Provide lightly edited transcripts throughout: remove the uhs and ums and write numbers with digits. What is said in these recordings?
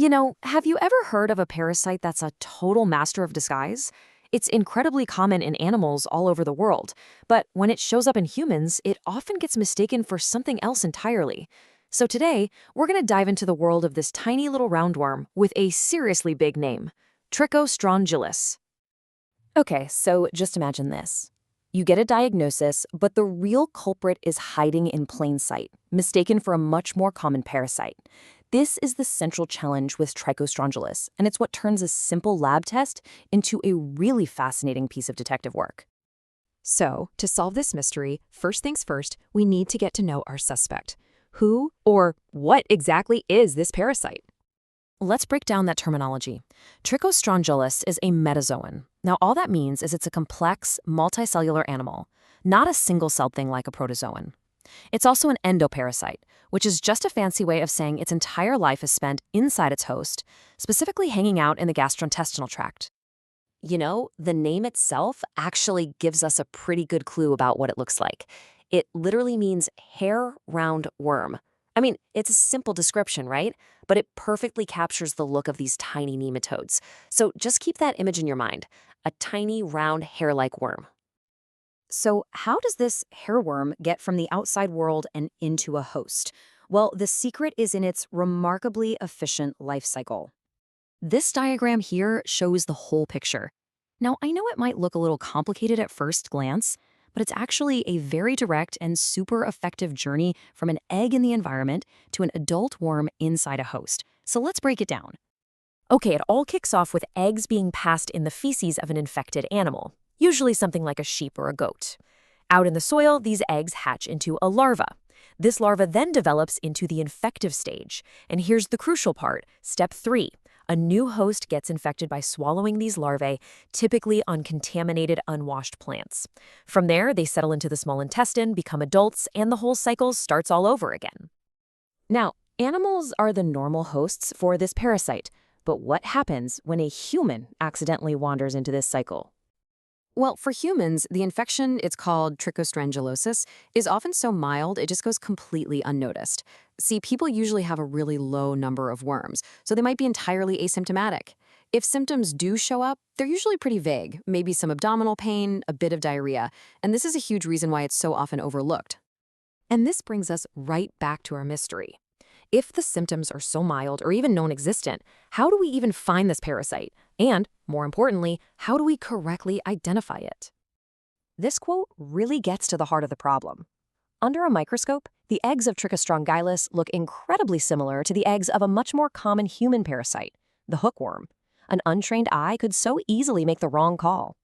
Have you ever heard of a parasite that's a total master of disguise? It's incredibly common in animals all over the world, but when it shows up in humans, it often gets mistaken for something else entirely. So today, we're going to dive into the world of this tiny little roundworm with a seriously big name, Trichostrongylus. Okay, so just imagine this. You get a diagnosis, but the real culprit is hiding in plain sight, mistaken for a much more common parasite. This is the central challenge with Trichostrongylus, and it's what turns a simple lab test into a really fascinating piece of detective work. So, to solve this mystery, first things first, we need to get to know our suspect. Who or what exactly is this parasite? Let's break down that terminology. Trichostrongylus is a metazoan. Now, all that means is it's a complex, multicellular animal, not a single-celled thing like a protozoan. It's also an endoparasite, which is just a fancy way of saying its entire life is spent inside its host, specifically hanging out in the gastrointestinal tract. The name itself actually gives us a pretty good clue about what it looks like. It literally means hair-round worm. I mean, it's a simple description, right? But it perfectly captures the look of these tiny nematodes. So just keep that image in your mind, a tiny, round, hair-like worm. So how does this hairworm get from the outside world and into a host? Well, the secret is in its remarkably efficient life cycle. This diagram here shows the whole picture. Now, I know it might look a little complicated at first glance, but it's actually a very direct and super effective journey from an egg in the environment to an adult worm inside a host. So let's break it down. Okay, it all kicks off with eggs being passed in the feces of an infected animal, usually something like a sheep or a goat. Out in the soil, these eggs hatch into a larva. This larva then develops into the infective stage. And here's the crucial part, step 3. A new host gets infected by swallowing these larvae, typically on contaminated, unwashed plants. From there, they settle into the small intestine, become adults, and the whole cycle starts all over again. Now, animals are the normal hosts for this parasite, but what happens when a human accidentally wanders into this cycle? Well, for humans, the infection, it's called trichostrangylosis, is often so mild it just goes completely unnoticed. See, people usually have a really low number of worms, so they might be entirely asymptomatic. If symptoms do show up, they're usually pretty vague, maybe some abdominal pain, a bit of diarrhea, and this is a huge reason why it's so often overlooked. And this brings us right back to our mystery. If the symptoms are so mild or even non-existent, how do we even find this parasite? And, more importantly, how do we correctly identify it? This quote really gets to the heart of the problem. Under a microscope, the eggs of Trichostrongylus look incredibly similar to the eggs of a much more common human parasite, the hookworm. An untrained eye could so easily make the wrong call.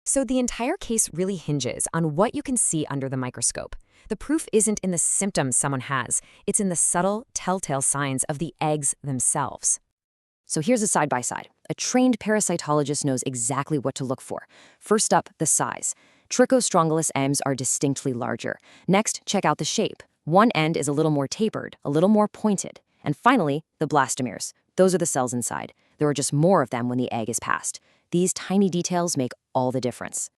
So the entire case really hinges on what you can see under the microscope. The proof isn't in the symptoms someone has, it's in the subtle, telltale signs of the eggs themselves. So here's a side-by-side. A trained parasitologist knows exactly what to look for. First up, the size. Trichostrongylus eggs are distinctly larger. Next, check out the shape. One end is a little more tapered, a little more pointed. And finally, the blastomeres. Those are the cells inside. There are just more of them when the egg is passed. These tiny details make all the difference.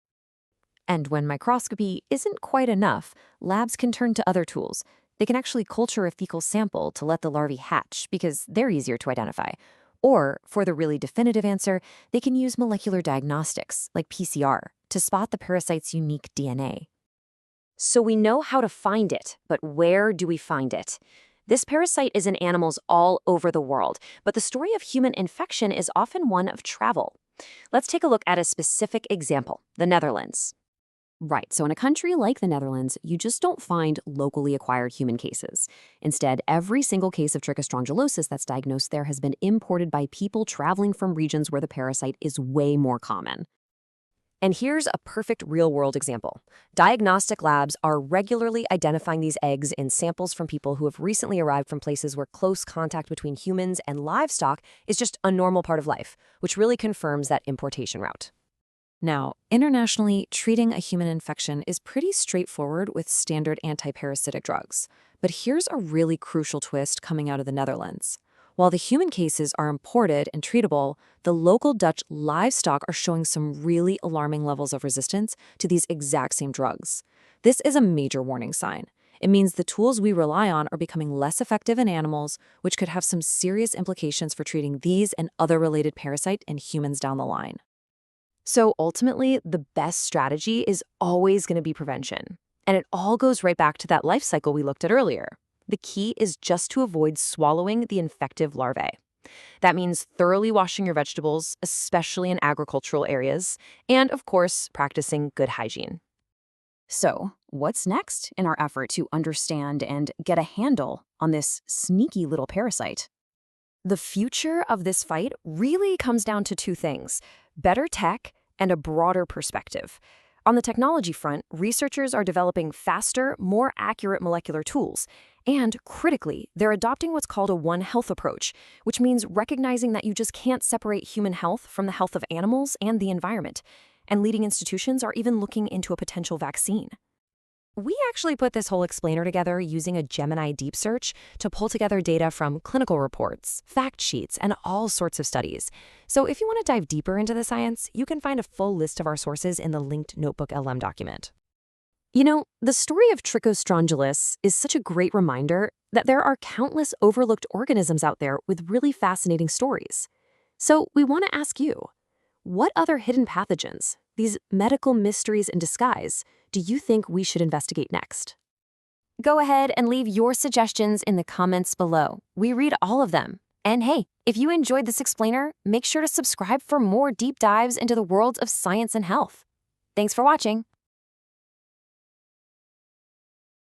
And when microscopy isn't quite enough, labs can turn to other tools. They can actually culture a fecal sample to let the larvae hatch because they're easier to identify. Or, for the really definitive answer, they can use molecular diagnostics, like PCR, to spot the parasite's unique DNA. So we know how to find it, but where do we find it? This parasite is in animals all over the world, but the story of human infection is often one of travel. Let's take a look at a specific example, the Netherlands. Right, so in a country like the Netherlands, you just don't find locally acquired human cases. Instead, every single case of trichostrongylosis that's diagnosed there has been imported by people traveling from regions where the parasite is way more common. And here's a perfect real-world example. Diagnostic labs are regularly identifying these eggs in samples from people who have recently arrived from places where close contact between humans and livestock is just a normal part of life, which really confirms that importation route. Now, internationally, treating a human infection is pretty straightforward with standard antiparasitic drugs. But here's a really crucial twist coming out of the Netherlands. While the human cases are imported and treatable, the local Dutch livestock are showing some really alarming levels of resistance to these exact same drugs. This is a major warning sign. It means the tools we rely on are becoming less effective in animals, which could have some serious implications for treating these and other related parasites in humans down the line. So ultimately, the best strategy is always going to be prevention. And it all goes right back to that life cycle we looked at earlier. The key is just to avoid swallowing the infective larvae. That means thoroughly washing your vegetables, especially in agricultural areas, and of course, practicing good hygiene. So, what's next in our effort to understand and get a handle on this sneaky little parasite? The future of this fight really comes down to two things: better tech and a broader perspective. On the technology front, researchers are developing faster, more accurate molecular tools. And critically, they're adopting what's called a One Health approach, which means recognizing that you just can't separate human health from the health of animals and the environment. And leading institutions are even looking into a potential vaccine. We actually put this whole explainer together using a Gemini deep search to pull together data from clinical reports, fact sheets, and all sorts of studies. So if you want to dive deeper into the science, you can find a full list of our sources in the linked Notebook LM document. You know, the story of Trichostrongylus is such a great reminder that there are countless overlooked organisms out there with really fascinating stories. So we want to ask you, what other hidden pathogens, these medical mysteries in disguise, do you think we should investigate next? Go ahead and leave your suggestions in the comments below. We read all of them. And hey, if you enjoyed this explainer, make sure to subscribe for more deep dives into the worlds of science and health. Thanks for watching.